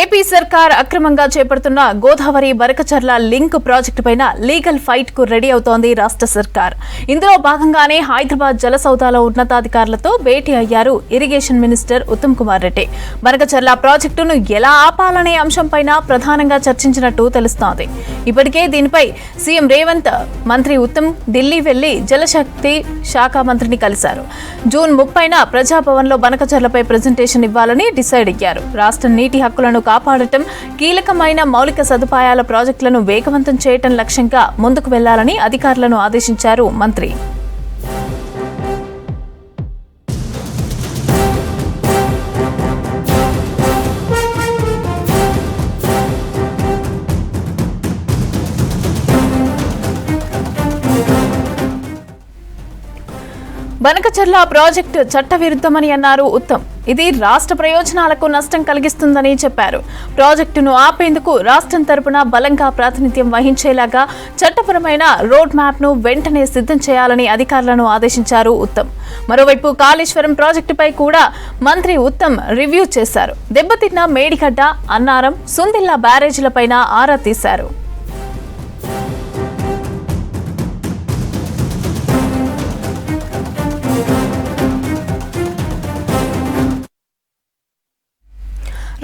AP సర్కార్ అక్రమంగా చేపడుతున్న గోదావరి బరకచర్ల లింక్ ప్రాజెక్టు పైన లీగల్ ఫైట్ కు రెడీ అవుతోంది రాష్ట్ర సర్కార్. ఇందులో భాగంగానే హైదరాబాద్ జలసౌదాలో ఉన్నతాధికారులతో భేటీ అయ్యారు ఇరిగేషన్ మినిస్టర్ ఉత్తమ్ కుమార్ రెడ్డి. బరకచర్ల ప్రాజెక్టును ఎలా ఆపాలనే అంశంపైన ప్రధానంగా చర్చించినట్టు తెలుస్తోంది. ఇప్పటికే దీనిపై సీఎం రేవంత్, మంత్రి ఉత్తమ్ ఢిల్లీ వెళ్లి జలశక్తి శాఖ మంత్రిని కలిశారు. జూన్ 30న ప్రజాభవన్లో బనకచర్లపై ప్రెజెంటేషన్ ఇవ్వాలని డిసైడ్ అయ్యారు. రాష్ట్ర నీటి హక్కులను కాపాడటం, కీలకమైన మౌలిక సదుపాయాల ప్రాజెక్టులను వేగవంతం చేయటం లక్ష్యంగా ముందుకు వెళ్లాలని అధికారులను ఆదేశించారు మంత్రి. బనకచర్ల ప్రాజెక్టు చట్టవిరుద్ధమని అన్నారు ఉత్తమ్. ఇది రాష్ట్ర ప్రయోజనాలకు నష్టం కలిగిస్తుందని చెప్పారు. ప్రాజెక్టును ఆపేందుకు రాష్ట్రం తరపున బలంగా ప్రాతినిధ్యం వహించేలాగా చట్టపరమైన రోడ్ మ్యాప్ ను వెంటనే సిద్ధం చేయాలని అధికారులను ఆదేశించారు ఉత్తమ్. మరోవైపు కాళేశ్వరం ప్రాజెక్టుపై కూడా మంత్రి ఉత్తమ్ రివ్యూ చేశారు. దెబ్బతిన్న మేడిగడ్డ, అన్నారం, సుందిల్లా బ్యారేజీలపైన ఆరా తీశారు.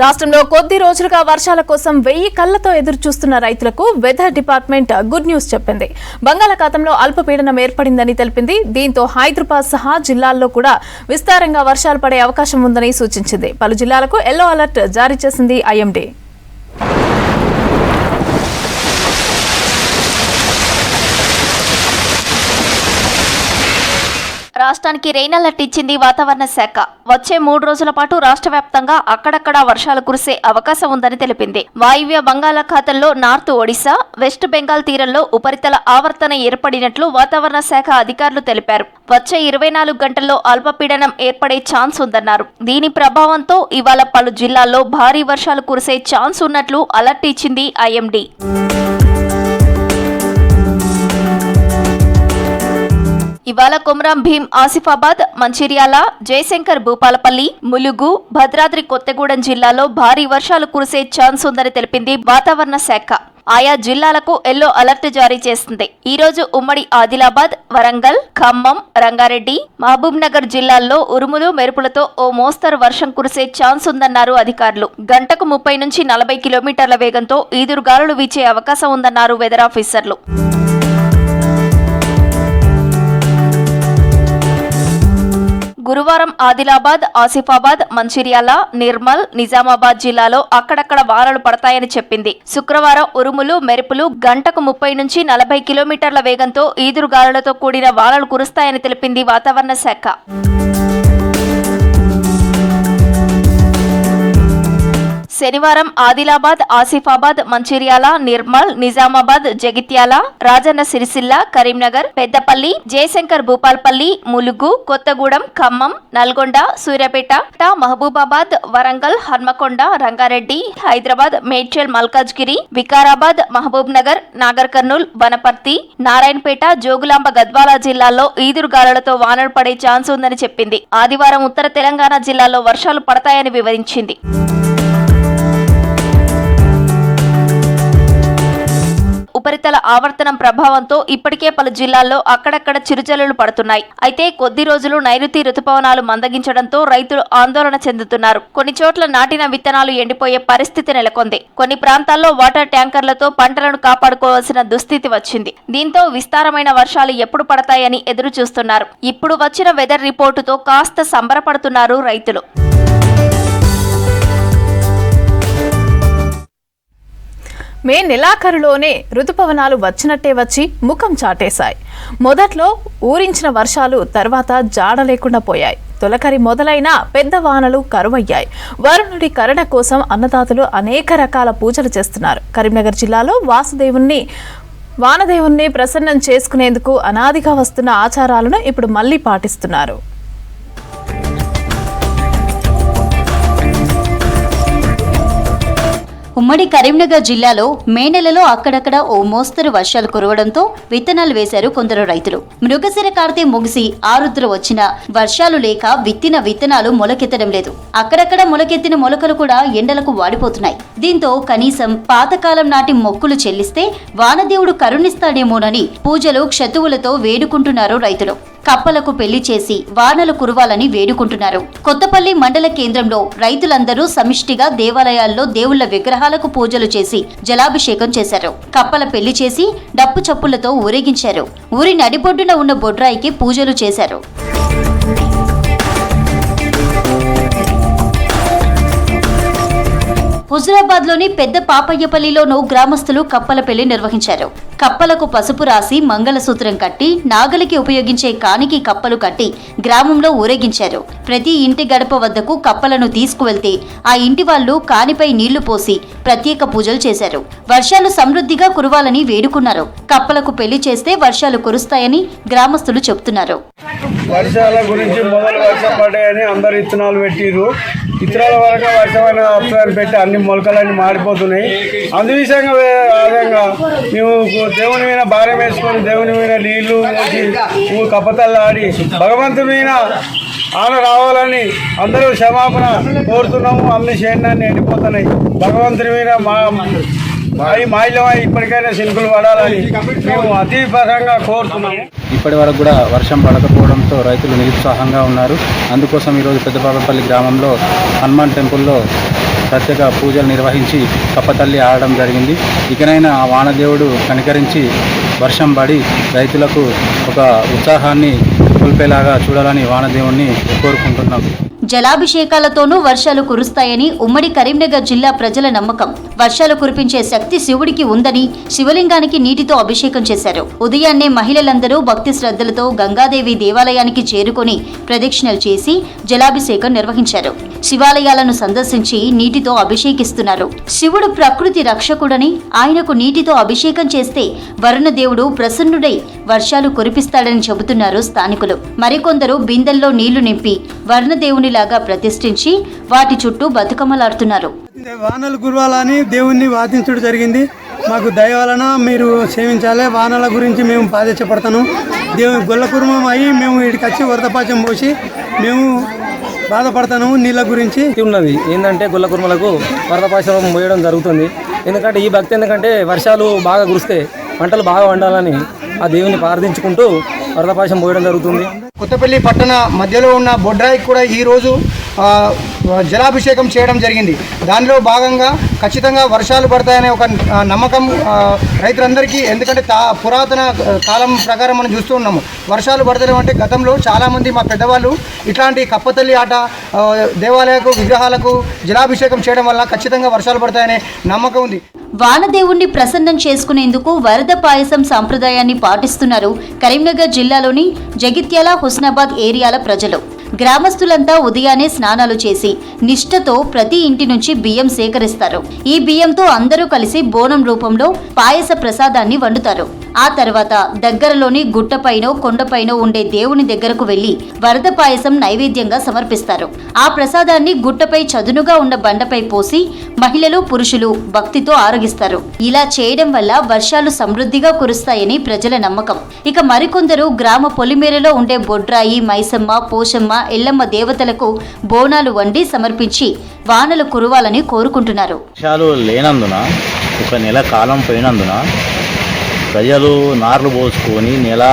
రాష్ట్రంలో కొద్ది రోజులుగా వర్షాల కోసం 1000 కళ్లతో ఎదురు చూస్తున్న రైతులకు వెదర్ డిపార్ట్మెంట్ గుడ్ న్యూస్ చెప్పింది. బంగాళాఖాతంలో అల్పపీడనం ఏర్పడిందని తెలిపింది. దీంతో హైదరాబాద్ సహా జిల్లాల్లో కూడా విస్తారంగా వర్షాలు పడే అవకాశం ఉందని సూచించింది. పలు జిల్లాలకు ఎల్లో అలర్ట్ జారీ చేసింది ఐఎండీ. రాష్ట్రానికి రెయిన్ అలర్ట్ ఇచ్చింది వాతావరణ శాఖ. వచ్చే 3 రోజుల పాటు రాష్ట్ర వ్యాప్తంగా అక్కడక్కడా వర్షాలు కురిసే అవకాశం ఉందని తెలిపింది. వాయువ్య బంగాళాఖాతంలో నార్త్ ఒడిశా, వెస్ట్ బెంగాల్ తీరంలో ఉపరితల ఆవర్తన ఏర్పడినట్లు వాతావరణ శాఖ అధికారులు తెలిపారు. వచ్చే 24 గంటల్లో అల్పపీడనం ఏర్పడే ఛాన్స్ ఉందన్నారు. దీని ప్రభావంతో ఇవాళ పలు జిల్లాల్లో భారీ వర్షాలు కురిసే ఛాన్స్ ఉన్నట్లు అలర్ట్ ఇచ్చింది ఐఎండీ. ఇవాళ కొమరం భీం, ఆసిఫాబాద్, మంచిర్యాల, జయశంకర్ భూపాలపల్లి, ములుగు, భద్రాద్రి కొత్తగూడెం జిల్లాలో భారీ వర్షాలు కురిసే ఛాన్స్ ఉందని తెలిపింది వాతావరణ శాఖ. ఆయా జిల్లాలకు ఎల్లో అలర్ట్ జారీ చేసింది. ఈ రోజు ఉమ్మడి ఆదిలాబాద్, వరంగల్, ఖమ్మం, రంగారెడ్డి, మహబూబ్ నగర్ జిల్లాల్లో ఉరుములు, మెరుపులతో ఓ మోస్తరు వర్షం కురిసే ఛాన్స్ ఉందన్నారు అధికారులు. గంటకు 30 నుంచి 40 కిలోమీటర్ల వేగంతో ఈదురుగాలులు వీచే అవకాశం ఉందన్నారు వెదర్ ఆఫీసర్లు. గురువారం ఆదిలాబాద్, ఆసిఫాబాద్, మంచిర్యాల, నిర్మల్, నిజామాబాద్ జిల్లాలో అక్కడక్కడ వానలు పడతాయని చెప్పింది. శుక్రవారం ఉరుములు, మెరుపులు గంటకు 30 నుంచి 40 కిలోమీటర్ల వేగంతో ఈదురుగాలులతో కూడిన వానలు కురుస్తాయని తెలిపింది వాతావరణ శాఖ. శనివారం ఆదిలాబాద్, ఆసిఫాబాద్, మంచిర్యాల, నిర్మల్, నిజామాబాద్, జగిత్యాల, రాజన్న సిరిసిల్ల, కరీంనగర్, పెద్దపల్లి, జయశంకర్ భూపాల్పల్లి, ములుగు, కొత్తగూడెం, ఖమ్మం, నల్గొండ, సూర్యాపేట, మహబూబాబాద్, వరంగల్, హన్మకొండ, రంగారెడ్డి, హైదరాబాద్, మేడ్చల్, మల్కాజ్గిరి, వికారాబాద్, మహబూబ్ నగర్, నాగర్ కర్నూల్, వనపర్తి, నారాయణపేట, జోగులాంబ, గద్వాల జిల్లాల్లో ఈదురుగాలులతో వానలు పడే ఛాన్స్ ఉందని చెప్పింది. ఆదివారం ఉత్తర తెలంగాణ జిల్లాలో వర్షాలు పడతాయని వివరించింది. ఉపరితల ఆవర్తనం ప్రభావంతో ఇప్పటికే పలు జిల్లాల్లో అక్కడక్కడ చిరుజల్లులు పడుతున్నాయి. అయితే కొద్ది రోజులు నైరుతి రుతుపవనాలు మందగించడంతో రైతులు ఆందోళన చెందుతున్నారు. కొన్ని చోట్ల నాటిన విత్తనాలు ఎండిపోయే పరిస్థితి నెలకొంది. కొన్ని ప్రాంతాల్లో వాటర్ ట్యాంకర్లతో పంటలను కాపాడుకోవాల్సిన దుస్థితి వచ్చింది. దీంతో విస్తారమైన వర్షాలు ఎప్పుడు పడతాయని ఎదురు చూస్తున్నారు. ఇప్పుడు వచ్చిన వెదర్ రిపోర్టుతో కాస్త సంబరపడుతున్నారు రైతులు. మే నెలాఖరులోనే రుతుపవనాలు వచ్చినట్టే వచ్చి ముఖం చాటేశాయి. మొదట్లో ఊరించిన వర్షాలు తర్వాత జాడ లేకుండా పోయాయి. తొలకరి మొదలైన పెద్ద వానలు కరువయ్యాయి. వరుణుడి కరుణ కోసం అన్నదాతలు అనేక రకాల పూజలు చేస్తున్నారు. కరీంనగర్ జిల్లాలో వానదేవుణ్ణి ప్రసన్నం చేసుకునేందుకు అనాదిగా వస్తున్న ఆచారాలను ఇప్పుడు మళ్లీ పాటిస్తున్నారు. ఉమ్మడి కరీంనగర్ జిల్లాలో మే నెలలో అక్కడక్కడ ఓ మోస్తరు వర్షాలు కురవడంతో విత్తనాలు వేశారు కొందరు రైతులు. మృగశిర కార్తె ముగిసి ఆరుద్ర వచ్చినా వర్షాలు లేక విత్తిన విత్తనాలు మొలకెత్తడం లేదు. అక్కడక్కడ మొలకెత్తిన మొలకలు కూడా ఎండలకు వాడిపోతున్నాయి. దీంతో కనీసం పాతకాలం నాటి మొక్కులు చెల్లిస్తే వానదేవుడు కరుణిస్తాడేమోనని పూజలు క్షతువులతో వేడుకుంటున్నారు రైతులు. కప్పలకు పెళ్లి చేసి వానలు కురవాలని వేడుకుంటున్నారు. కొత్తపల్లి మండల కేంద్రంలో రైతులందరూ సమిష్టిగా దేవాలయాల్లో దేవుళ్ల విగ్రహాలకు పూజలు చేసి జలాభిషేకం చేశారు. కప్పల పెళ్లి చేసి డప్పు చప్పులతో ఊరేగించారు. ఊరి నడిబొడ్డున ఉన్న బొడ్రాయికి పూజలు చేశారు. హుజురాబాద్ లోని పెద్ద పాపయ్యపల్లిలోనూ గ్రామస్తులు కప్పల పెళ్లి నిర్వహించారు. కప్పలకు పసుపు రాసి మంగళసూత్రం కట్టి నాగలికి ఉపయోగించే కానికి కప్పలు కట్టి గ్రామంలో ఊరేగించారు. ప్రతి ఇంటి గడప వద్దకు కప్పలను తీసుకువెళ్తే ఆ ఇంటి వాళ్లు కానిపై నీళ్లు పోసి ప్రత్యేక పూజలు చేశారు. వర్షాలు సమృద్ధిగా కురవాలని వేడుకున్నారు. కప్పలకు పెళ్లి చేస్తే వర్షాలు కురుస్తాయని గ్రామస్తులు చెబుతున్నారు. వర్షాల గురించి మొదలు వర్షం పడ్డాయని అందరు ఇత్తనాలు పెట్టిరు. ఇత్తనాల వరకు వర్షమైన అప్సరాలు పెట్టి అన్ని మొలకలన్నీ మారిపోతున్నాయి. అందువిధంగా మేము దేవుని మీద భారం వేసుకొని దేవుని మీద నీళ్లు మోసి కప్పతల్లు ఆడి భగవంతుని మీద ఆన రావాలని అందరూ క్షమాపణ కోరుతున్నాము. అన్ని శరీరాన్ని ఎండిపోతున్నాయి. భగవంతుని మీద మాయిలమై ఇప్పటికైనా శిల్పులు పడాలని మేము అతిపరంగా కోరుతున్నాము. ఇప్పటి వరకు కూడా వర్షం పడకపోవడంతో రైతులు నిరుత్సాహంగా ఉన్నారు. అందుకోసం ఈరోజు పెద్దపాపపల్లి గ్రామంలో హనుమాన్ టెంపుల్లో ప్రత్యేక పూజలు నిర్వహించి కప్పతల్లి ఆడడం జరిగింది. ఇకనైనా ఆ వానదేవుడు కనికరించి వర్షం పడి రైతులకు ఒక ఉత్సాహాన్ని కోల్పేలాగా చూడాలని వానదేవుణ్ణి కోరుకుంటున్నాం. జలాభిషేకాలతోనూ వర్షాలు కురుస్తాయని ఉమ్మడి కరీంనగర్ జిల్లా ప్రజల నమ్మకం. వర్షాలు కురిపించే శక్తి శివుడికి ఉందని శివలింగానికి నీటితో అభిషేకం చేశారు. ఉదయాన్నే మహిళలందరూ భక్తి శ్రద్ధలతో గంగాదేవి దేవాలయానికి చేరుకొని ప్రదక్షిణలు చేసి జలాభిషేకం నిర్వహించారు. శివాలయాలను సందర్శించి నీటితో అభిషేకిస్తున్నారు. శివుడు ప్రకృతి రక్షకుడని ఆయనకు నీటితో అభిషేకం చేస్తే వరుణదేవుడు ప్రసన్నుడై వర్షాలు కురిపిస్తాడని చెబుతున్నారు స్థానికులు. మరికొందరు బిందెల్లో నీళ్లు నింపి వరుణదేవునిలాగా ప్రతిష్ఠించి వాటి చుట్టూ బతుకమ్మలాడుతున్నారు. వానలు కురవాలని దేవుణ్ణి వాదించడం జరిగింది. మాకు దయ వలన మీరు సేవించాలి. వానల గురించి మేము బాధ్యపడతాను. దేవుని గొల్ల కుర్మం అయ్యి మేము ఇక్కడికి వచ్చి వరదపాచం పోసి మేము బాధపడతాను. నీళ్ళ గురించి ఉన్నది ఏంటంటే గొల్ల కుర్మలకు వరదపాచం పోయడం జరుగుతుంది. ఎందుకంటే ఈ భక్తి ఎందుకంటే వర్షాలు బాగా కురిస్తే పంటలు బాగా వండాలని ఆ దేవుని ప్రార్థించుకుంటూ వరదపాచం పోయడం జరుగుతుంది. కొత్తపల్లి పట్టణ మధ్యలో ఉన్న బొడ్రాయికి కూడా ఈరోజు జలాభిషేకం చేయడం జరిగింది. దానిలో భాగంగా ఖచ్చితంగా వర్షాలు పడతాయనే ఒక నమ్మకం రైతులందరికీ. ఎందుకంటే పురాతన కాలం ప్రకారం మనం చూస్తూ ఉన్నాము. వర్షాలు పడతాయంటే గతంలో చాలామంది మా పెద్దవాళ్ళు ఇట్లాంటి కప్పతల్లి ఆట దేవాలయాలకు విగ్రహాలకు జలాభిషేకం చేయడం వల్ల ఖచ్చితంగా వర్షాలు పడతాయనే నమ్మకం ఉంది. వానదేవుణ్ణి ప్రసన్నం చేసుకునేందుకు వరద పాయసం సాంప్రదాయాన్ని పాటిస్తున్నారు కరీంనగర్ జిల్లాలోని జగిత్యాల, హుస్నాబాద్ ఏరియాల ప్రజలు. గ్రామస్తులంతా ఉదయాన్నే స్నానాలు చేసి నిష్ఠతో ప్రతి ఇంటి నుంచి బియ్యం సేకరిస్తారు. ఈ బియ్యంతో అందరూ కలిసి బోనం రూపంలో పాయస ప్రసాదాన్ని వండుతారు. ఆ తర్వాత దగ్గరలోని గుట్టపైనో కొండపైనో ఉండే దేవుని దగ్గరకు వెళ్లి వరద పాయసం నైవేద్యంగా సమర్పిస్తారు. ఆ ప్రసాదాన్ని గుట్టపై చదునుగా ఉన్న బండపై పోసి మహిళలు, పురుషులు భక్తితో ఆరగిస్తారు. ఇలా చేయడం వల్ల వర్షాలు సమృద్ధిగా కురుస్తాయని ప్రజల నమ్మకం. ఇక మరికొందరు గ్రామ పొలిమేరలో ఉండే బొడ్రాయి, మైసమ్మ, పోషమ్మ, ఎల్లమ్మ దేవతలకు బోనాలు వండి సమర్పించి వానలు కురవాలని కోరుకుంటున్నారు. వర్షాలు లేనందున ఒక నెల కాలం పోయినందున ప్రజలు నార్లు పోసుకొని నెల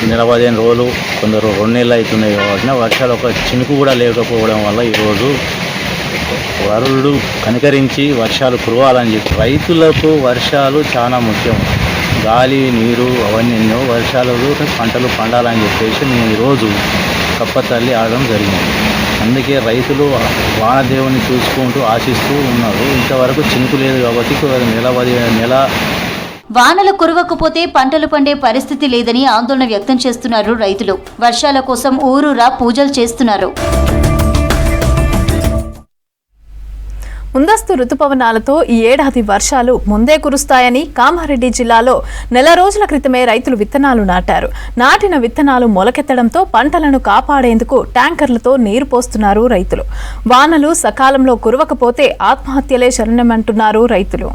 15 రోజులు, కొందరు 2 నెలలు అవుతున్నాయి. కాబట్టి వర్షాలు ఒక చినుకు కూడా లేకపోవడం వల్ల ఈరోజు వరుడు కనికరించి వర్షాలు కురవాలని చెప్పి రైతులకు వర్షాలు చాలా ముఖ్యం. గాలి, నీరు అవన్నీ ఎన్నో వర్షాలు పంటలు పండాలని చెప్పేసి మేము ఈరోజు కప్పతల్లి ఆడడం జరిగింది. అందుకే రైతులు వానదేవుని చూసుకుంటూ ఆశిస్తూ ఉన్నారు. ఇంతవరకు చినుకు లేదు కాబట్టి నెల వానలు కురవకపోతే పంటలు పండే పరిస్థితి లేదని ఆందోళన వ్యక్తం చేస్తున్నారు రైతులు. వర్షాల కోసం ఊరూరా పూజలు చేస్తున్నారు. ముందస్తు రుతుపవనాలతో ఈ ఏడాది వర్షాలు ముందే కురుస్తాయని కామారెడ్డి జిల్లాలో నెల రోజుల క్రితమే రైతులు విత్తనాలు నాటారు. నాటిన విత్తనాలు మొలకెత్తడంతో పంటలను కాపాడేందుకు ట్యాంకర్లతో నీరు పోస్తున్నారు రైతులు. వానలు సకాలంలో కురవకపోతే ఆత్మహత్యలే శరణమంటున్నారు రైతులు.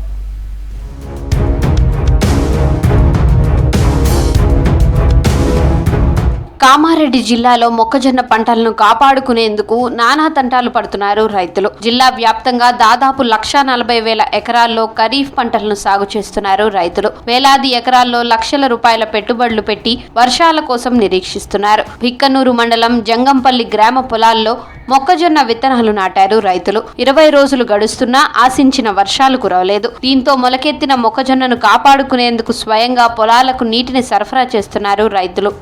కామారెడ్డి జిల్లాలో మొక్కజొన్న పంటలను కాపాడుకునేందుకు నానా తంటాలు పడుతున్నారు రైతులు. జిల్లా వ్యాప్తంగా దాదాపు 1,40,000 ఎకరాల్లో ఖరీఫ్ పంటలను సాగు చేస్తున్నారు రైతులు. వేలాది ఎకరాల్లో లక్షల రూపాయల పెట్టుబడులు పెట్టి వర్షాల కోసం నిరీక్షిస్తున్నారు. భిక్కనూరు మండలం జంగంపల్లి గ్రామ పొలాల్లో మొక్కజొన్న విత్తనాలు నాటారు రైతులు. 20 రోజులు గడుస్తున్నా ఆశించిన వర్షాలు కురవలేదు. దీంతో మొలకెత్తిన మొక్కజొన్నను కాపాడుకునేందుకు స్వయంగా పొలాలకు నీటిని సరఫరా చేస్తున్నారు రైతులు.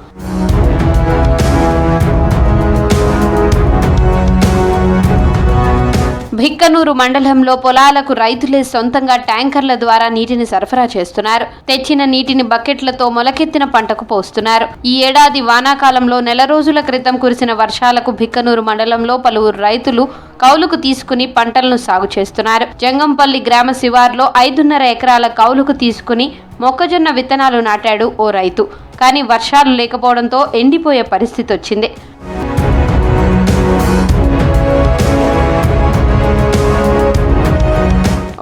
భిక్కనూరు మండలంలో పొలాలకు రైతులే సొంతంగా ట్యాంకర్ల ద్వారా నీటిని సరఫరా చేస్తున్నారు. తెచ్చిన నీటిని బకెట్లతో మొలకెత్తిన పంటకు పోస్తున్నారు. ఈ ఏడాది వానాకాలంలో నెల రోజుల క్రితం కురిసిన వర్షాలకు భిక్కనూరు మండలంలో పలువురు రైతులు కౌలుకు తీసుకుని పంటలను సాగు చేస్తున్నారు. జంగంపల్లి గ్రామ శివార్లో 5.5 ఎకరాల కౌలుకు తీసుకుని మొక్కజొన్న విత్తనాలు నాటాడు ఓ రైతు. కానీ వర్షాలు లేకపోవడంతో ఎండిపోయే పరిస్థితి వచ్చింది.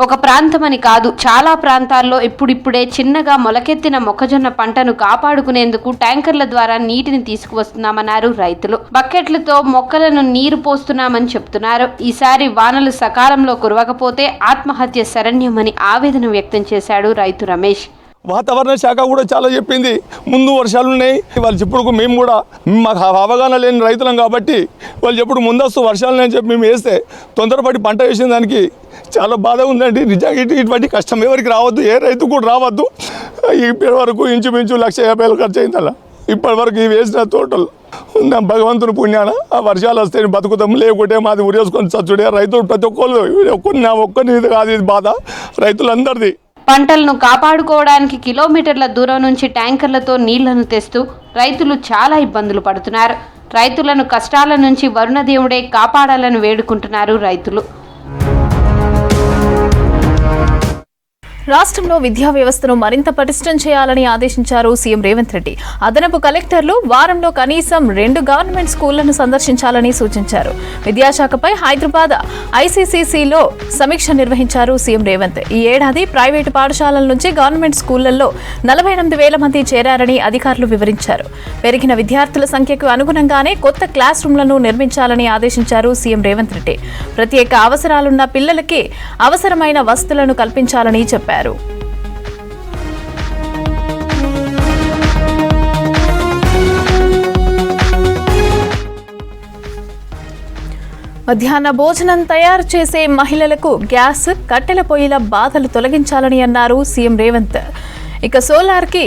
ఒక ప్రాంతమని కాదు, చాలా ప్రాంతాల్లో ఇప్పుడిప్పుడే చిన్నగా మొలకెత్తిన మొక్కజొన్న పంటను కాపాడుకునేందుకు ట్యాంకర్ల ద్వారా నీటిని తీసుకువస్తున్నామన్నారు రైతులు. బకెట్లతో మొక్కలను నీరు పోస్తున్నామని చెప్తున్నారు. ఈసారి వానలు సకాలంలో కురవకపోతే ఆత్మహత్య శరణ్యమని ఆవేదన వ్యక్తం చేశాడు రైతు రమేష్. వాతావరణ శాఖ కూడా చాలా చెప్పింది, ముందు వర్షాలు ఉన్నాయి. వాళ్ళు చెప్పుడు మేము కూడా మాకు అవగాహన లేని రైతులం కాబట్టి వాళ్ళు చెప్పుడు ముందస్తు వర్షాలు అని చెప్పి మేము వేస్తే తొందరపడి పంట వేసిన దానికి చాలా బాధ ఉందండి. నిజంగా ఇటువంటి కష్టం ఎవరికి రావద్దు, ఏ రైతు కూడా రావద్దు. ఇప్పటి వరకు ఇంచుమించు 1,50,000 ఖర్చు అయింది. అలా ఇప్పటి వరకు ఇవి వేసిన తోటలు భగవంతుని పుణ్యాన ఆ వర్షాలు వస్తే బతుకుతాం, లేకుంటే మాది ఉరేసుకొని చచ్చుడే. రైతులు ప్రతి ఒక్కరిని కాదు, ఇది బాధ రైతులందరిది. పంటలను కాపాడుకోవడానికి కిలోమీటర్ల దూరం నుంచి ట్యాంకర్లతో నీళ్లను తెస్తూ రైతులు చాలా ఇబ్బందులు పడుతున్నారు. రైతులను కష్టాల నుంచి వరుణదేవుడే కాపాడాలని వేడుకుంటున్నారు రైతులు. రాష్ట్రంలో విద్యా వ్యవస్థను మరింత పటిష్టం చేయాలని ఆదేశించారు సీఎం రేవంత్ రెడ్డి. అదనపు కలెక్టర్లు వారంలో కనీసం 2 గవర్నమెంట్ స్కూళ్లను సందర్శించాలని సూచించారు. విద్యాశాఖపై హైదరాబాద్ ఐసీసీసీలో సమీక్ష నిర్వహించారు సీఎం రేవంత్. ఈ ఏడాది ప్రైవేటు పాఠశాలల నుంచి గవర్నమెంట్ స్కూళ్లలో 48,000 మంది చేరారని అధికారులు వివరించారు. పెరిగిన విద్యార్థుల సంఖ్యకు అనుగుణంగానే కొత్త క్లాస్ రూమ్లను నిర్మించాలని ఆదేశించారు సీఎం రేవంత్ రెడ్డి. ప్రత్యేక అవసరాలున్న పిల్లలకి అవసరమైన వసతులను కల్పించాలని చెప్పారు. మధ్యాహ్న భోజనం తయారు చేసే మహిళలకు గ్యాస్, కట్టెల పొయ్యిల బాధలు తొలగించాలని అన్నారు సీఎం రేవంత్. ఇక సోలార్కి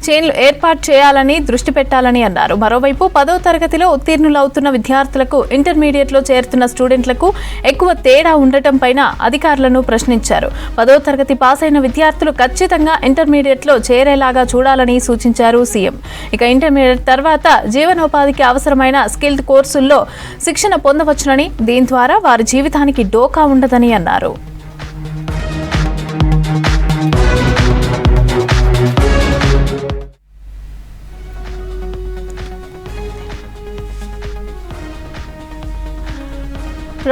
చైన్లు ఏర్పాటు చేయాలని దృష్టి పెట్టాలని అన్నారు. మరోవైపు 10వ తరగతిలో ఉత్తీర్ణులవుతున్న విద్యార్థులకు ఇంటర్మీడియట్లో చేరుతున్న స్టూడెంట్లకు ఎక్కువ తేడా ఉండటం పైన అధికారులను ప్రశ్నించారు. 10వ తరగతి పాస్ అయిన విద్యార్థులు ఖచ్చితంగా ఇంటర్మీడియట్లో చేరేలాగా చూడాలని సూచించారు సీఎం. ఇక ఇంటర్మీడియట్ తర్వాత జీవనోపాధికి అవసరమైన స్కిల్డ్ కోర్సుల్లో శిక్షణ పొందవచ్చునని, దీని ద్వారా వారి జీవితానికి డోకా ఉండదని అన్నారు.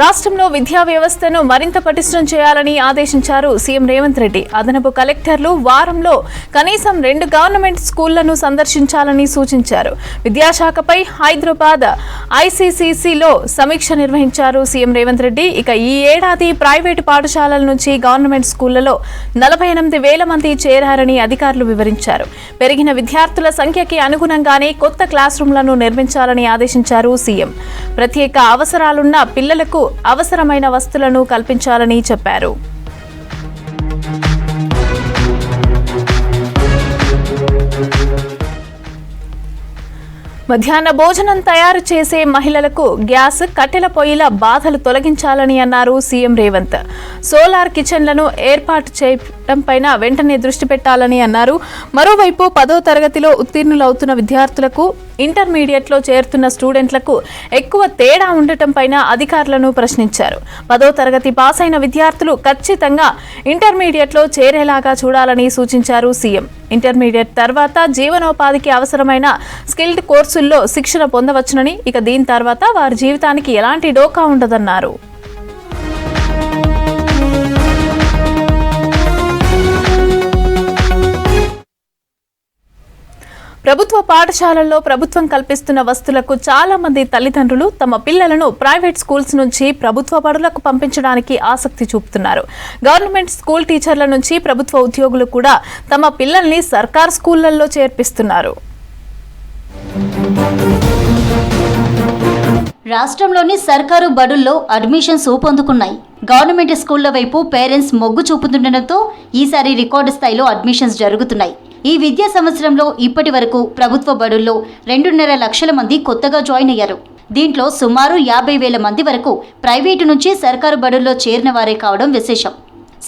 రాష్ట్రంలో విద్యా వ్యవస్థను మరింత పటిష్టం చేయాలని ఆదేశించారు సీఎం రేవంత్ రెడ్డి. అదనపు కలెక్టర్లు వారంలో కనీసం 2 గవర్నమెంట్ స్కూళ్లను సందర్శించాలని సూచించారు. విద్యాశాఖపై హైదరాబాద్ ఐసీసీసీలో సమీక్ష నిర్వహించారు సీఎం రేవంత్ రెడ్డి. ఇక ఈ ఏడాది ప్రైవేటు పాఠశాలల నుంచి గవర్నమెంట్ స్కూళ్లలో 48,000 మంది చేరారని అధికారులు వివరించారు. పెరిగిన విద్యార్థుల సంఖ్యకి అనుగుణంగానే కొత్త క్లాస్ రూమ్లను నిర్మించాలని ఆదేశించారు సీఎం. ప్రత్యేక అవసరాలున్న పిల్లలకు అవసరమైన వసతులను కల్పించాలని చెప్పారు. మధ్యాహ్న భోజనం తయారు చేసే మహిళలకు గ్యాస్, కట్టెల పొయ్యిల బాధలు తొలగించాలని అన్నారు సీఎం రేవంత్. సోలార్ కిచెన్లను ఏర్పాటు చేయడం పైన వెంటనే దృష్టి పెట్టాలని అన్నారు. మరోవైపు 10వ తరగతిలో ఉత్తీర్ణులవుతున్న విద్యార్థులకు ఇంటర్మీడియట్లో చేరుతున్న స్టూడెంట్లకు ఎక్కువ తేడా ఉండటం పైన అధికారులను ప్రశ్నించారు. 10వ తరగతి పాస్ అయిన విద్యార్థులు ఖచ్చితంగా ఇంటర్మీడియట్లో చేరేలాగా చూడాలని సూచించారు సీఎం. ఇంటర్మీడియట్ తర్వాత జీవనోపాధికి అవసరమైన స్కిల్డ్ కోర్సుల్లో శిక్షణ పొందవచ్చునని, ఇక దీని తర్వాత వారి జీవితానికి ఎలాంటి డోకా ఉండదన్నారు. ప్రభుత్వ పాఠశాలల్లో ప్రభుత్వం కల్పిస్తున్న వసతులకు చాలా మంది తల్లిదండ్రులు తమ పిల్లలను ప్రైవేట్ స్కూల్స్ నుంచి ప్రభుత్వ బడులకు పంపించడానికి ఆసక్తి చూపుతున్నారు. గవర్నమెంట్ స్కూల్ టీచర్ల నుంచి ప్రభుత్వ ఉద్యోగులు కూడా తమ పిల్లల్ని సర్కార్ స్కూళ్లలో చేర్పిస్తున్నారు. రాష్ట్రంలోని సర్కారు బడుల్లో అడ్మిషన్స్ ఊపందుకున్నాయి. గవర్నమెంట్ స్కూళ్ల వైపు పేరెంట్స్ మొగ్గు చూపుతుండటంతో ఈసారి రికార్డు స్థాయిలో అడ్మిషన్స్ జరుగుతున్నాయి. ఈ విద్యా సంవత్సరంలో ఇప్పటి వరకు ప్రభుత్వ బడుల్లో 2.5 లక్షల మంది కొత్తగా జాయిన్ అయ్యారు. దీంట్లో సుమారు 50,000 మంది వరకు ప్రైవేటు నుంచి సర్కారు బడుల్లో చేరిన వారే కావడం విశేషం.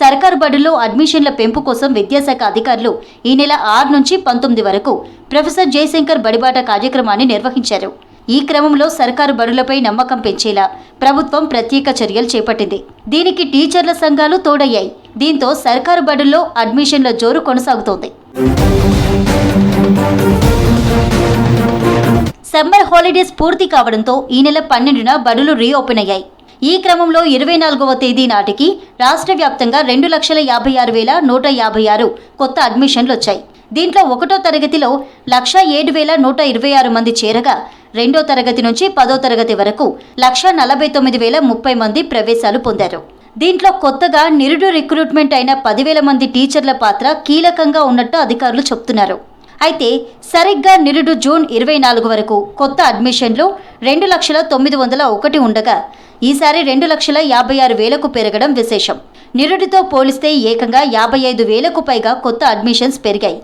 సర్కారు బడుల్లో అడ్మిషన్ల పెంపు కోసం విద్యాశాఖ అధికారులు ఈ నెల 6 నుంచి 19 వరకు ప్రొఫెసర్ జయశంకర్ బడిబాట కార్యక్రమాన్ని నిర్వహించారు. ఈ క్రమంలో సర్కారు బడులపై నమ్మకం పెంచేలా ప్రభుత్వం ప్రత్యేక చర్యలు చేపట్టింది. దీనికి టీచర్ల సంఘాలు తోడయ్యాయి. దీంతో సర్కారు బడుల్లో అడ్మిషన్ల జోరు కొనసాగుతోంది. సమ్మర్ హాలిడేస్ పూర్తి కావడంతో ఈ నెల 12న బడులు రీఓపెన్ అయ్యాయి. ఈ క్రమంలో 24వ తేదీ నాటికి రాష్ట్ర వ్యాప్తంగా 2,56,156 కొత్త అడ్మిషన్లు వచ్చాయి. దీంట్లో 1వ తరగతిలో 107,126 మంది చేరగా 2వ తరగతి నుంచి 10వ తరగతి వరకు 149,030 మంది ప్రవేశాలు పొందారు. దీంట్లో కొత్తగా నిరుడు రిక్రూట్మెంట్ అయిన 10,000 మంది టీచర్ల పాత్ర కీలకంగా ఉన్నట్టు అధికారులు చెబుతున్నారు. అయితే సరిగ్గా నిరుడు జూన్ 24 వరకు కొత్త అడ్మిషన్లు 2,09,101 ఉండగా ఈసారి 2,56,000కు పెరగడం విశేషం. నిరుడితో పోలిస్తే ఏకంగా 55,000కు పైగా కొత్త అడ్మిషన్స్ పెరిగాయి.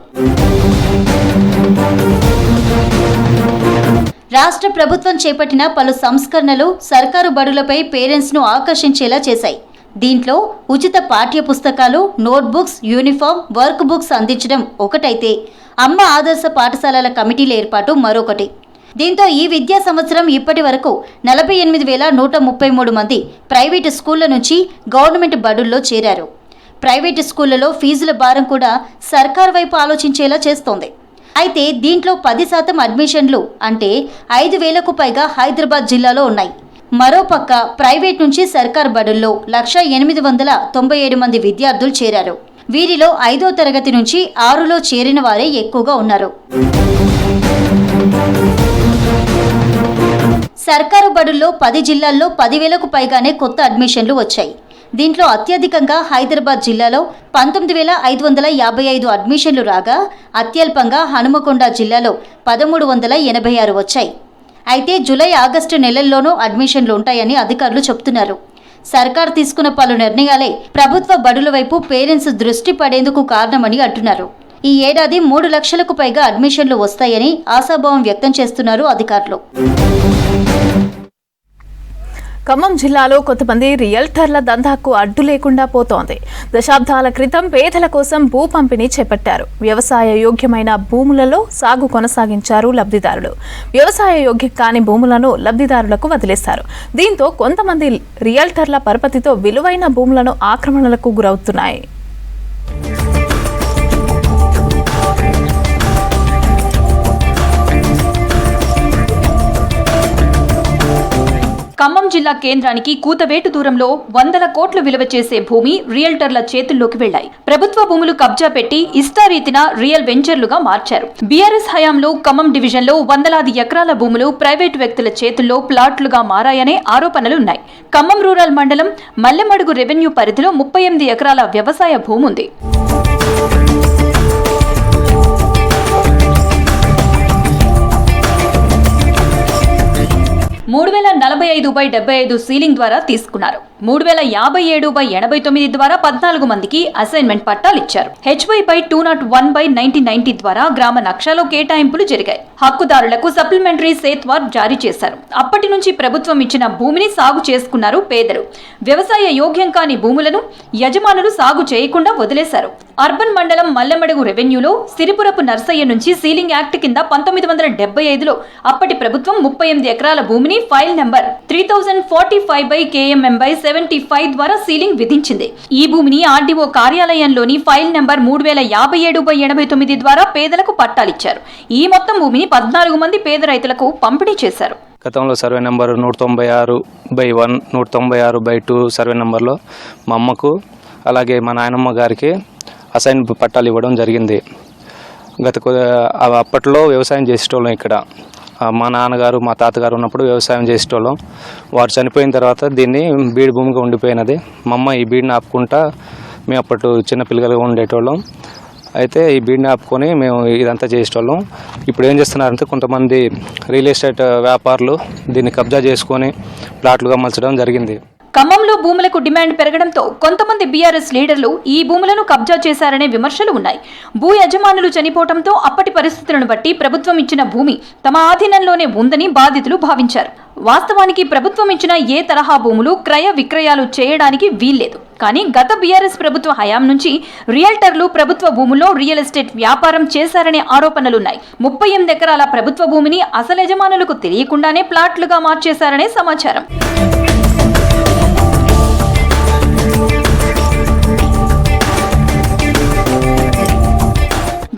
రాష్ట్ర ప్రభుత్వం చేపట్టిన పలు సంస్కరణలు సర్కారు బడులపై పేరెంట్స్ను ఆకర్షించేలా చేశాయి. దీంట్లో ఉచిత పాఠ్య పుస్తకాలు, నోట్బుక్స్, యూనిఫామ్, వర్క్ బుక్స్ అందించడం ఒకటైతే అమ్మ ఆదర్శ పాఠశాలల కమిటీల ఏర్పాటు మరొకటి. దీంతో ఈ విద్యా సంవత్సరం ఇప్పటి వరకు 48,133 మంది ప్రైవేటు స్కూళ్ల నుంచి గవర్నమెంట్ బడుల్లో చేరారు. ప్రైవేటు స్కూళ్లలో ఫీజుల భారం కూడా సర్కారు వైపు ఆలోచించేలా చేస్తోంది. అయితే దీంట్లో 10% అడ్మిషన్లు అంటే 5,000కు పైగా హైదరాబాద్ జిల్లాలో ఉన్నాయి. మరోపక్క ప్రైవేట్ నుంచి సర్కార్ బడుల్లో 1,897 మంది విద్యార్థులు చేరారు. వీరిలో 5వ తరగతి నుంచి 6లో చేరిన వారే ఎక్కువగా ఉన్నారు. సర్కారు బడుల్లో 10 జిల్లాల్లో 10,000కు పైగానే కొత్త అడ్మిషన్లు వచ్చాయి. దీంట్లో అత్యధికంగా హైదరాబాద్ జిల్లాలో 19,555 అడ్మిషన్లు రాగా అత్యల్పంగా హనుమకొండ జిల్లాలో 1,386 వచ్చాయి. అయితే జూలై, ఆగస్టు నెలల్లోనూ అడ్మిషన్లు ఉంటాయని అధికారులు చెబుతున్నారు. సర్కార్ తీసుకున్న పలు నిర్ణయాలే ప్రభుత్వ బడుల వైపు పేరెంట్స్ దృష్టి పడేందుకు కారణమని అంటున్నారు. ఈ ఏడాది 3 లక్షలకు పైగా అడ్మిషన్లు వస్తాయని ఆశాభావం వ్యక్తం చేస్తున్నారు అధికారులు. ఖమ్మం జిల్లాలో కొంతమంది రియల్టర్ల దందాకు అడ్డు లేకుండా పోతోంది. దశాబ్దాల క్రితం పేదల కోసం భూ పంపిణీ చేపట్టారు. వ్యవసాయ యోగ్యమైన భూములలో సాగు కొనసాగించారు లబ్ధిదారులు. వ్యవసాయ యోగ్యం కాని భూములను లబ్ధిదారులకు వదిలేశారు. దీంతో కొంతమంది రియల్టర్ల పరపతితో విలువైన భూములను ఆక్రమణలకు గురవుతున్నాయి. ఖమ్మం జిల్లా కేంద్రానికి కూతవేటు దూరంలో 100 కోట్లు విలువ చేసే భూమి రియల్టర్ల చేతుల్లోకి వెళ్లాయి. ప్రభుత్వ భూములు కబ్జా పెట్టి ఇష్టారీతిన రియల్ వెంచర్లుగా మార్చారు. బీఆర్ఎస్ హయాంలో ఖమ్మం డివిజన్లో వందలాది ఎకరాల భూములు ప్రైవేటు వ్యక్తుల చేతుల్లో ప్లాట్లుగా మారాయనే ఆరోపణలున్నాయి. ఖమ్మం రూరల్ మండలం మల్లెమడుగు రెవెన్యూ పరిధిలో 38 ఎకరాల వ్యవసాయ భూమి ఉంది. 3,045/75 సీలింగ్ ద్వారా తీసుకున్నారు. 3,057/89 ద్వారా 14 మందికి అసైన్మెంట్ పట్టాలు ఇచ్చారు. HY/201/1990 ద్వారా గ్రామ నక్షలో కేటాయింపులు జరిగాయి. హక్కుదారులకు సప్లిమెంటరీ సేత్వార్ జారీ చేశారు. అప్పటి నుంచి ప్రభుత్వం ఇచ్చిన భూమిని సాగు చేసుకున్నారు పేదలు. వ్యవసాయ యోగ్యం కాని భూములను యజమానులు సాగు చేయకుండా వదిలేశారు. అర్బన్ మండలం మల్లెమడుగు రెవెన్యూలో సిరిపురపు నర్సయ్య నుంచి సీలింగ్ యాక్ట్ కింద 1975లో అప్పటి ప్రభుత్వం 38 ఎకరాల భూమిని ఫైల్ నెంబర్ 3045/KMM/75 ద్వారా సీలింగ్ విధించింది. ఈ భూమిని ఆర్డీఓ కార్యాలయంలోని ఫైల్ నెంబర్ 3057/89 ద్వారా పేదలకు పట్టాలిచ్చారు. ఈ మొత్తం భూమిని 14 మంది పేద రైతులకు పంపిణీ చేశారు. గతంలో సర్వే నెంబర్ 196/1, 196/2 సర్వే నెంబర్లో మా అమ్మకు అలాగే మా నాయనమ్మ గారికి అసైన్ పట్టాలు ఇవ్వడం జరిగింది. అప్పట్లో వ్యవసాయం చేసేటోళ్ళం ఇక్కడ. మా నాన్నగారు మా తాతగారు ఉన్నప్పుడు వ్యవసాయం చేసేటోళ్ళం. వారు చనిపోయిన తర్వాత దీన్ని బీడు భూమిగా ఉండిపోయినది. మా అమ్మ ఈ బీడుని ఆపుకుంటా మేము అప్పట్లో చిన్న పిల్లలుగా ఉండేటోళ్ళం. అయితే ఈ బీడ్ని ఆపుకొని మేము ఇదంతా చేసేటోళ్ళం. ఇప్పుడు ఏం చేస్తున్నారంటే కొంతమంది రియల్ ఎస్టేట్ వ్యాపారులు దీన్ని కబ్జా చేసుకొని ప్లాట్లుగా మలచడం జరిగింది. ఖమ్మంలో భూములకు డిమాండ్ పెరగడంతో కొంతమంది బీఆర్ఎస్ లీడర్లు ఈ భూములను కబ్జా చేశారనే విమర్శలు ఉన్నాయి. భూ యజమానులు చనిపోవడంతో అప్పటి పరిస్థితులను బట్టి ప్రభుత్వం ఇచ్చిన భూమి తమ ఆధీనంలోనే ఉందని బాధితులు భావించారు. వాస్తవానికి ప్రభుత్వం ఇచ్చిన ఏ తరహా భూములు క్రయ విక్రయాలు చేయడానికి వీల్లేదు. కానీ గత బీఆర్ఎస్ ప్రభుత్వ హయాం నుంచి రియల్టర్లు ప్రభుత్వ భూముల్లో రియల్ ఎస్టేట్ వ్యాపారం చేశారనే ఆరోపణలున్నాయి. 38 ఎకరాల ప్రభుత్వ భూమిని అసలు యజమానులకు తెలియకుండానే ప్లాట్లుగా మార్చేశారనే సమాచారం.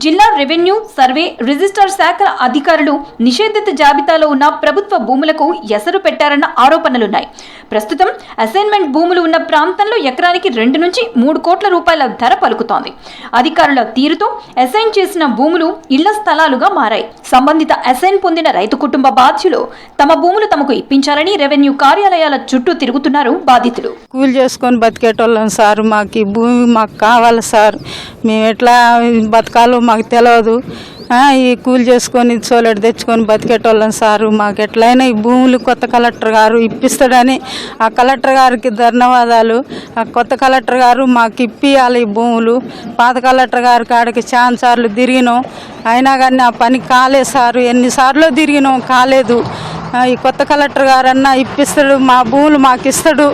జిల్లా రెవెన్యూ, సర్వే, రిజిస్టర్ శాఖల అధికారులు నిషేధిత జాబితాలో ఉన్న ప్రభుత్వ భూములకు ఎసరు పెట్టారన్న ఆరోపణలున్నాయి. ప్రస్తుతం అసైన్మెంట్ భూములు ఉన్న ప్రాంతంలో ఎకరానికి 2 నుంచి 3 కోట్ల రూపాయల ధర పలుకుతోంది. అధికారుల తీరుతో అసైన్ చేసిన భూములు ఇళ్ల స్థలాలుగా మారాయి. సంబంధిత అసైన్ పొందిన రైతు కుటుంబ బాధ్యులు తమ భూములు తమకు ఇప్పించాలని రెవెన్యూ కార్యాలయాల చుట్టూ తిరుగుతున్నారు బాధితులు. కూలి చేసుకొని బతికేటోళ్ళం సార్, మాకు ఈ భూమి మాకు కావాలి సార్, మేము ఎట్లా బతకాలో మాకు తెలియదు. ఈ కూలి చేసుకొని సోలెట్ తెచ్చుకొని బతికేటోళ్ళం సారు. మాకు ఎట్లయినా ఈ భూములు కొత్త కలెక్టర్ గారు ఇప్పిస్తాడని ఆ కలెక్టర్ గారికి ధన్యవాదాలు. ఆ కొత్త కలెక్టర్ గారు మాకు ఇప్పియాలి ఈ భూములు. పాత కలెక్టర్ గారి కాడికి చాలా సార్లు తిరిగినాం, అయినా కానీ ఆ పని కాలేదు సారు. ఎన్నిసార్లు తిరిగినాం, కాలేదు. ఈ కొత్త కలెక్టర్ గారన్నా ఇప్పిస్తాడు, మా భూములు మాకు ఇస్తాడు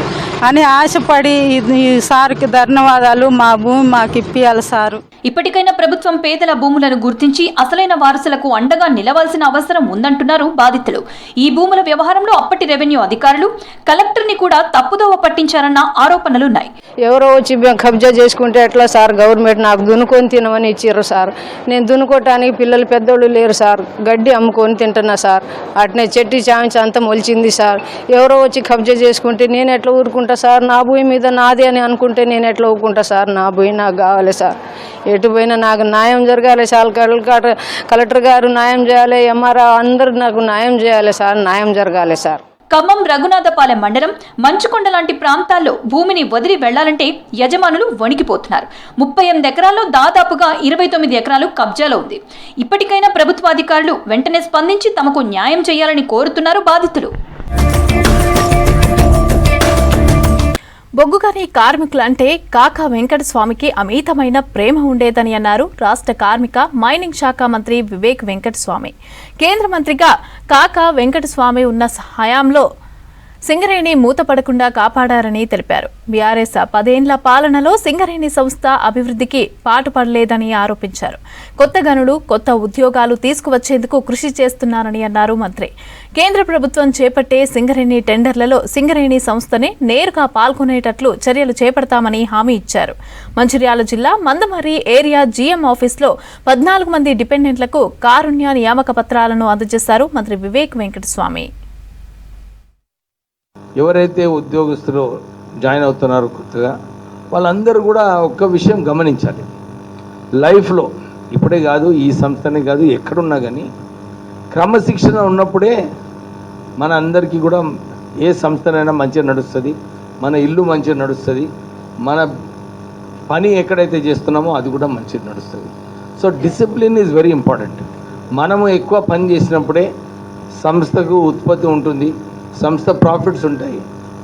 అని ఆశపడి ఈ సార్కి ధన్యవాదాలు. మా భూమి మాకు ఇప్పియాలి సారు. ఇప్పటికైనా ప్రభుత్వం పేదల భూములను గుర్తించి అసలైన వారసులకు అండగా నిలవాల్సిన అవసరం ఉందంటున్నారు బాధితులు. ఈ భూముల వ్యవహారంలో అప్పటి రెవెన్యూ అధికారులు కలెక్టర్ని కూడా తప్పుదోవ పట్టించారన్న ఆరోపణలున్నాయి. ఎవరో వచ్చి కబ్జా చేసుకుంటే ఎట్లా సార్, గవర్నమెంట్ నాకు దున్నుకొని తినమని ఇచ్చారు సార్. నేను దున్నుకోవటానికి పిల్లలు పెద్దోళ్ళు లేరు సార్, గడ్డి అమ్ముకొని తింటున్నా సార్. అట్నే చెట్టి చామించి అంతా మొలిచింది సార్. ఎవరో వచ్చి కబ్జా చేసుకుంటే నేను ఎట్లా ఊరుకుంటా సార్? నా భూమి మీద నాది అని అనుకుంటే నేను ఎట్లా ఊరుకుంటా సార్? నా భూమి నాకు కావాలి సార్. ఎటు పోయినా నాకు న్యాయం జరగాలి సార్. కలెక్టర్ గారు న్యాయం చేయాలి, ఎంఆర్ఓ అందరూ నాకు న్యాయం చేయాలి సార్, న్యాయం జరగాలి సార్. ఖమ్మం రఘునాథపాలెం మండలం మంచుకొండ లాంటి ప్రాంతాల్లో భూమిని వదిలి వెళ్లాలంటే యజమానులు వణికిపోతున్నారు. 38 ఎకరాల్లో దాదాపుగా 29 ఎకరాలు కబ్జాలో ఉంది. ఇప్పటికైనా ప్రభుత్వాధికారులు వెంటనే స్పందించి తమకు న్యాయం చేయాలని కోరుతున్నారు బాధితులు. బొగ్గుగని కార్మికులంటే కాకా వెంకటస్వామికి అమితమైన ప్రేమ ఉండేదని అన్నారు రాష్ట్ర కార్మిక మైనింగ్ శాఖ మంత్రి వివేక్ వెంకటస్వామి. కేంద్ర మంత్రిగా కాకా వెంకటస్వామి ఉన్న హయాంలో సింగరేణి మూతపడకుండా కాపాడారని తెలిపారు. బీఆర్ఎస్ 10 ఏళ్ల పాలనలో సింగరేణి సంస్థ అభివృద్ధికి పాటుపడలేదని ఆరోపించారు. కొత్త గనులు, కొత్త ఉద్యోగాలు తీసుకువచ్చేందుకు కృషి చేస్తున్నారని అన్నారు మంత్రి. కేంద్ర ప్రభుత్వం చేపట్టే సింగరేణి టెండర్లలో సింగరేణి సంస్థనే నేరుగా పాల్గొనేటట్లు చర్యలు చేపడతామని హామీ ఇచ్చారు. మంచిర్యాల జిల్లా మందమర్రి ఏరియా జీఎం ఆఫీసులో 14 మంది డిపెండెంట్లకు కారుణ్య నియామక పత్రాలను అందజేశారు మంత్రి వివేక్ వెంకటస్వామి. ఎవరైతే ఉద్యోగస్తులు జాయిన్ అవుతున్నారో కొత్తగా వాళ్ళందరూ కూడా ఒక్క విషయం గమనించాలి. లైఫ్లో ఇప్పుడే కాదు, ఈ సంస్థనే కాదు, ఎక్కడున్నా కానీ క్రమశిక్షణ ఉన్నప్పుడే మన అందరికీ కూడా ఏ సంస్థనైనా మంచిగా నడుస్తుంది, మన ఇల్లు మంచిగా నడుస్తుంది, మన పని ఎక్కడైతే చేస్తున్నామో అది కూడా మంచిగా నడుస్తుంది. So discipline is very important. మనము ఎక్కువ పని చేసినప్పుడే సంస్థకు ఉత్పత్తి ఉంటుంది, సంస్థ ప్రాఫిట్స్ ఉంటాయి.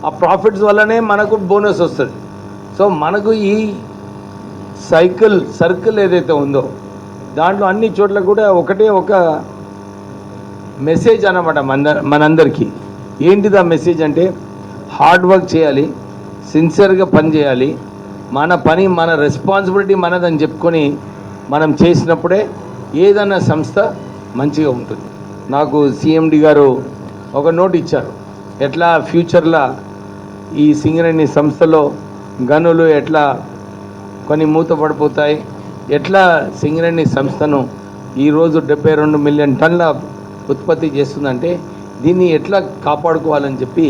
ఆ ప్రాఫిట్స్ వల్లనే మనకు బోనస్ వస్తుంది. సో మనకు ఈ సర్కిల్ ఏదైతే ఉందో దాంట్లో అన్ని చోట్ల కూడా ఒక మెసేజ్ అన్నమాట మనందరికీ. ఏంటిది ఆ మెసేజ్ అంటే హార్డ్ వర్క్ చేయాలి, సిన్సియర్గా పని చేయాలి, మన పని మన రెస్పాన్సిబిలిటీ మనదని చెప్పుకొని మనం చేసినప్పుడే ఏదన్నా సంస్థ మంచిగా ఉంటుంది. నాకు సిఎండి గారు ఒక నోట్ ఇచ్చారు, ఎట్లా ఫ్యూచర్లో ఈ సింగరేణి సంస్థలో గనులు ఎట్లా కొన్ని మూతపడిపోతాయి, ఎట్లా సింగరేణి సంస్థను ఈరోజు 72 మిలియన్ టన్నుల ఉత్పత్తి చేస్తుందంటే దీన్ని ఎట్లా కాపాడుకోవాలని చెప్పి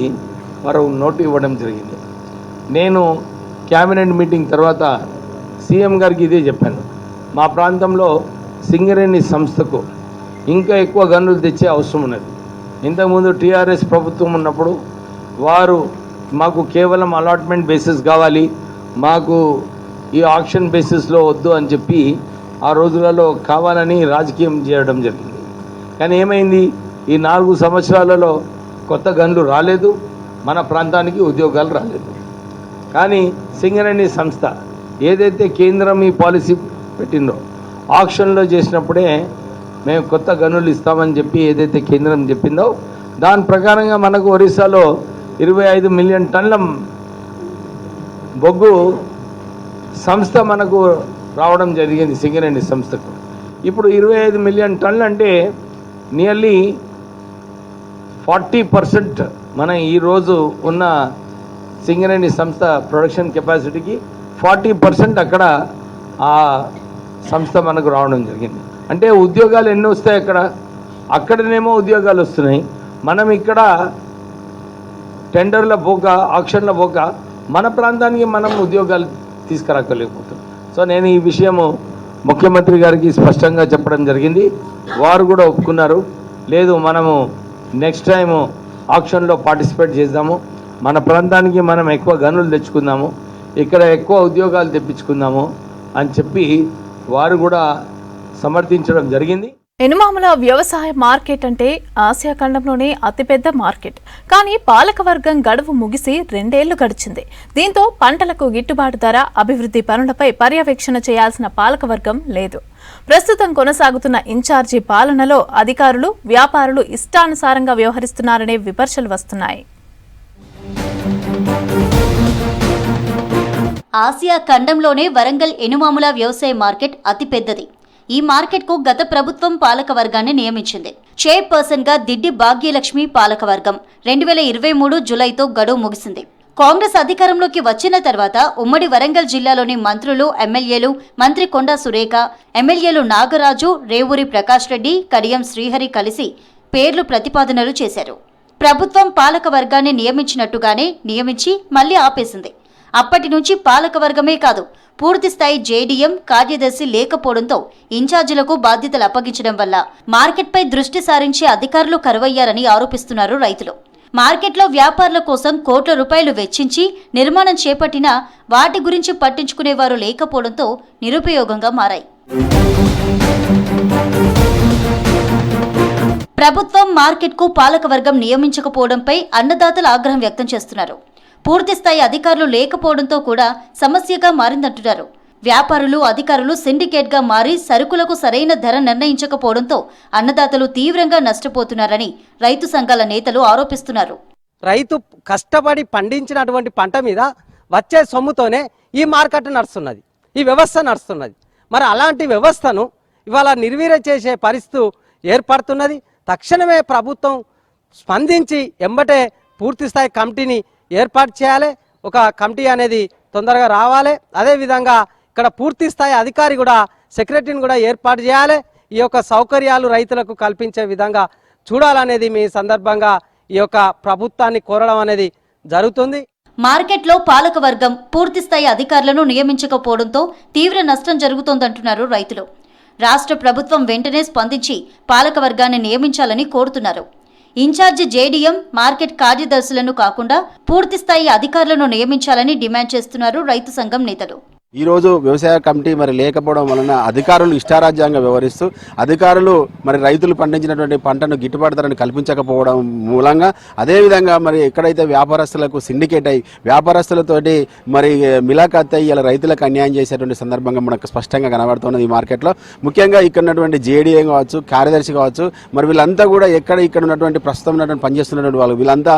వారు నోటు ఇవ్వడం జరిగింది. నేను క్యాబినెట్ మీటింగ్ తర్వాత సీఎం గారికి ఇదే చెప్పాను, మా ప్రాంతంలో సింగరేణి సంస్థకు ఇంకా ఎక్కువ గనులు తెచ్చే అవసరం ఉన్నది. ఇంతకుముందు టీఆర్ఎస్ ప్రభుత్వం ఉన్నప్పుడు వారు మాకు కేవలం అలాట్మెంట్ బేసిస్ కావాలి, మాకు ఈ ఆక్షన్ బేసిస్లో వద్దు అని చెప్పి ఆ రోజులలో కావాలని రాజకీయం చేయడం జరిగింది. కానీ ఏమైంది, ఈ 4 సంవత్సరాలలో కొత్త గనులు రాలేదు, మన ప్రాంతానికి ఉద్యోగాలు రాలేదు. కానీ సింగరేణి సంస్థ ఏదైతే కేంద్రం ఈ పాలసీ పెట్టిందో ఆక్షన్లో చేసినప్పుడే మేము కొత్త గనులు ఇస్తామని చెప్పి ఏదైతే కేంద్రం చెప్పిందో దాని ప్రకారంగా మనకు ఒరిస్సాలో 25 మిలియన్ టన్నుల బొగ్గు సంస్థ మనకు రావడం జరిగింది సింగరేణి సంస్థకు. ఇప్పుడు 25 మిలియన్ టన్నులు అంటే నియర్లీ 40% మన ఈరోజు ఉన్న సింగరేణి సంస్థ ప్రొడక్షన్ కెపాసిటీకి 40% అక్కడ ఆ సంస్థ మనకు రావడం జరిగింది. అంటే ఉద్యోగాలు ఎన్ని వస్తాయి అక్కడనేమో ఉద్యోగాలు వస్తున్నాయి, మనం ఇక్కడ టెండర్ల పోక ఆక్షన్ల పోక మన ప్రాంతానికి మనం ఉద్యోగాలు తీసుకురాకలేకపోతున్నాం. సో నేను ఈ విషయము ముఖ్యమంత్రి గారికి స్పష్టంగా చెప్పడం జరిగింది, వారు కూడా ఒప్పుకున్నారు. లేదు, మనము నెక్స్ట్ టైము ఆక్షన్లో పార్టిసిపేట్ చేద్దాము, మన ప్రాంతానికి మనం ఎక్కువ గనులు తెచ్చుకుందాము, ఇక్కడ ఎక్కువ ఉద్యోగాలు తెప్పించుకుందాము అని చెప్పి వారు కూడా సమర్థించడం జరిగింది. ఎనుమాముల వ్యవసాయ మార్కెట్ అంటే ఆసియా ఖండంలోనే అతిపెద్ద మార్కెట్. కానీ పాలకవర్గం గడువు ముగిసి 2 ఏళ్లు గడిచింది. దీంతో పంటలకు గిట్టుబాటు ధర, అభివృద్ధి పనులపై పర్యవేక్షణ చేయాల్సిన పాలకవర్గం లేదు. ప్రస్తుతం కొనసాగుతున్న ఇన్ఛార్జి పాలనలో అధికారులు, వ్యాపారులు ఇష్టానుసారంగా వ్యవహరిస్తున్నారనే విమర్శలు వస్తున్నాయి. ఆసియా ఖండంలోనే వరంగల్ ఎనుమాముల వ్యవసాయ మార్కెట్ అతిపెద్దది. ఈ మార్కెట్కు గత ప్రభుత్వం పాలకవర్గాన్ని నియమించింది. చైర్పర్సన్గా దిడ్డి భాగ్యలక్ష్మి పాలకవర్గం 2023 జూలైతో గడువు ముగిసింది. కాంగ్రెస్ అధికారంలోకి వచ్చిన తర్వాత ఉమ్మడి వరంగల్ జిల్లాలోని మంత్రులు, ఎమ్మెల్యేలు, మంత్రి కొండా సురేఖ, ఎమ్మెల్యేలు నాగరాజు, రేవూరి ప్రకాష్ రెడ్డి, కడియం శ్రీహరి కలిసి పేర్లు ప్రతిపాదనలు చేశారు. ప్రభుత్వం పాలకవర్గాన్ని నియమించినట్టుగానే నియమించి మళ్లీ ఆపేసింది. అప్పటి నుంచి పాలకవర్గమే కాదు, పూర్తిస్థాయి జేడీఎం కార్యదర్శి లేకపోవడంతో ఇన్ఛార్జీలకు బాధ్యతలు అప్పగించడం వల్ల మార్కెట్పై దృష్టి సారించే అధికారులు కరువయ్యారని ఆరోపిస్తున్నారు రైతులు. మార్కెట్లో వ్యాపారుల కోసం కోట్ల రూపాయలు వెచ్చించి నిర్మాణం చేపట్టినా వాటి గురించి పట్టించుకునేవారు లేకపోవడంతో నిరుపయోగంగా మారాయి. ప్రభుత్వం మార్కెట్కు పాలకవర్గం నియమించకపోవడంపై అన్నదాతలు ఆగ్రహం వ్యక్తం చేస్తున్నారు. పూర్తిస్థాయి అధికారులు లేకపోవడంతో కూడా సమస్యగా మారిందంటున్నారు. వ్యాపారులు, అధికారులు సిండికేట్గా మారి సరుకులకు సరైన ధర నిర్ణయించకపోవడంతో అన్నదాతలు తీవ్రంగా నష్టపోతున్నారని రైతు సంఘాల నేతలు ఆరోపిస్తున్నారు. రైతు కష్టపడి పండించినటువంటి పంట మీద వచ్చే సొమ్ముతోనే ఈ మార్కెట్ నడుస్తున్నది, ఈ వ్యవస్థ నడుస్తున్నది. మరి అలాంటి వ్యవస్థను ఇవాళ నిర్వీర్యం చేసే పరిస్థితి ఏర్పడుతున్నది. తక్షణమే ప్రభుత్వం స్పందించి ఎంబటే పూర్తిస్థాయి కమిటీని ఏర్పాటు చేయాలి. ఒక కమిటీ అనేది తొందరగా రావాలి. అదేవిధంగా ఇక్కడ పూర్తిస్థాయి అధికారి కూడా, సెక్రటరీని కూడా ఏర్పాటు చేయాలి. ఈ యొక్క సౌకర్యాలు రైతులకు కల్పించే విధంగా చూడాలనేది మీ సందర్భంగా ఈ యొక్క ప్రభుత్వాన్ని కోరడం అనేది జరుగుతుంది. మార్కెట్లో పాలకవర్గం పూర్తిస్థాయి అధికారులను నియమించకపోవడంతో తీవ్ర నష్టం జరుగుతోందంటున్నారు రైతులు. రాష్ట్ర ప్రభుత్వం వెంటనే స్పందించి పాలకవర్గాన్ని నియమించాలని కోరుతున్నారు. ఇన్ఛార్జి జేడీఎం, మార్కెట్ కార్యదర్శులను కాకుండా పూర్తిస్థాయి అధికారులను నియమించాలని డిమాండ్ చేస్తున్నారు రైతు సంఘం నేతలు. ఈరోజు వ్యవసాయ కమిటీ మరి లేకపోవడం వలన అధికారులు ఇష్టారాజ్యంగా వ్యవహరిస్తూ అధికారులు మరి రైతులు పండించినటువంటి పంటను గిట్టుబాటు ధరను కల్పించకపోవడం మూలంగా అదేవిధంగా మరి ఎక్కడైతే వ్యాపారస్తులకు సిండికేట్ అయ్యి వ్యాపారస్తులతోటి మరి మిలాఖత్ అయ్యి ఇలా రైతులకు అన్యాయం చేసేటువంటి సందర్భంగా మనకు స్పష్టంగా కనబడుతున్నది ఈ మార్కెట్లో. ముఖ్యంగా ఇక్కడ ఉన్నటువంటి జేడీఏ కావచ్చు, కార్యదర్శి కావచ్చు, మరి వీళ్ళంతా కూడా ఇక్కడ ఉన్నటువంటి ప్రస్తుతం ఉన్నటువంటి పనిచేస్తున్నటువంటి వాళ్ళు వీళ్ళంతా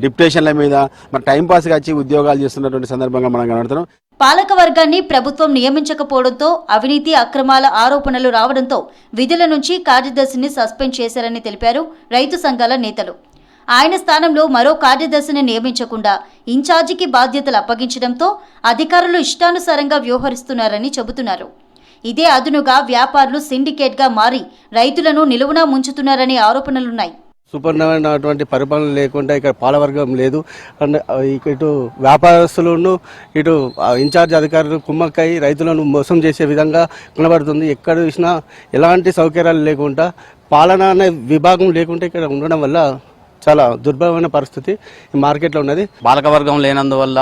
డిప్యుటేషన్ల మీద మరి టైంపాస్గా వచ్చి ఉద్యోగాలు చేస్తున్నటువంటి సందర్భంగా మనం కనబడుతున్నాం. పాలక వర్గాన్ని ప్రభుత్వం నియమించకపోవడంతో అవినీతి అక్రమాల ఆరోపణలు రావడంతో విధుల నుంచి కార్యదర్శిని సస్పెండ్ చేశారని తెలిపారు రైతు సంఘాల నేతలు. ఆయన స్థానంలో మరో కార్యదర్శిని నియమించకుండా ఇన్ఛార్జికి బాధ్యతలు అప్పగించడంతో అధికారులు ఇష్టానుసారంగా వ్యవహరిస్తున్నారని చెబుతున్నారు. ఇదే అదునుగా వ్యాపారులు సిండికేట్గా మారి రైతులను నిలువునా ముంచుతున్నారనే ఆరోపణలున్నాయి. సూపర్నటువంటి పరిపాలన లేకుండా ఇక్కడ పాలవర్గం లేదు. అండ్ ఇటు వ్యాపారస్తులను ఇటు ఇన్ఛార్జ్ అధికారులు కుమ్మక్కై రైతులను మోసం చేసే విధంగా కనబడుతుంది. ఎక్కడ చూసినా ఎలాంటి సౌకర్యాలు లేకుండా పాలన అనే విభాగం లేకుండా ఇక్కడ ఉండడం వల్ల చాలా దుర్భరమైన పరిస్థితి ఈ మార్కెట్లో ఉన్నది. పాలకవర్గం లేనందువల్ల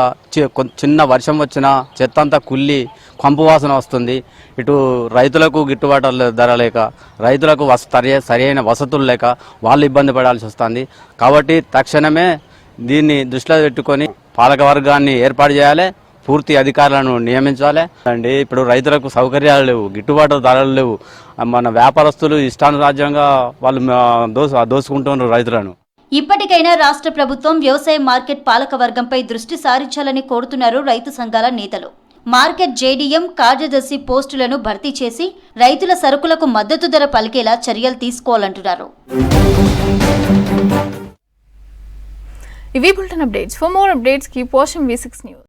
చిన్న వర్షం వచ్చినా చెత్త అంతా కుళ్ళి కంపు వాసన వస్తుంది. ఇటు రైతులకు గిట్టుబాటు ధర లేక రైతులకు సరైన వసతులు లేక వాళ్ళు ఇబ్బంది పడాల్సి వస్తుంది. కాబట్టి తక్షణమే దీన్ని దృష్టిలో పెట్టుకొని పాలకవర్గాన్ని ఏర్పాటు చేయాలి, పూర్తి అధికారులను నియమించాలి. అండి ఇప్పుడు రైతులకు సౌకర్యాలు లేవు, గిట్టుబాటు ధరలు లేవు. మన వ్యాపారస్తులు ఇష్టానురాజ్యంగా వాళ్ళు దోసుకుంటున్నారు రైతులను. ఇప్పటికైనా రాష్ట్ర ప్రభుత్వం వ్యవసాయ మార్కెట్ పాలక వర్గంపై దృష్టి సారించాలని కోరుతున్నారు రైతు సంఘాల నేతలు. మార్కెట్ జేడీఎం కార్యదర్శి పోస్టులను భర్తీ చేసి రైతుల సరుకులకు మద్దతు ధర పలికేలా చర్యలు తీసుకోవాలంటున్నారు. ఇవి bulletin updates. For more updates keep watching V6 News.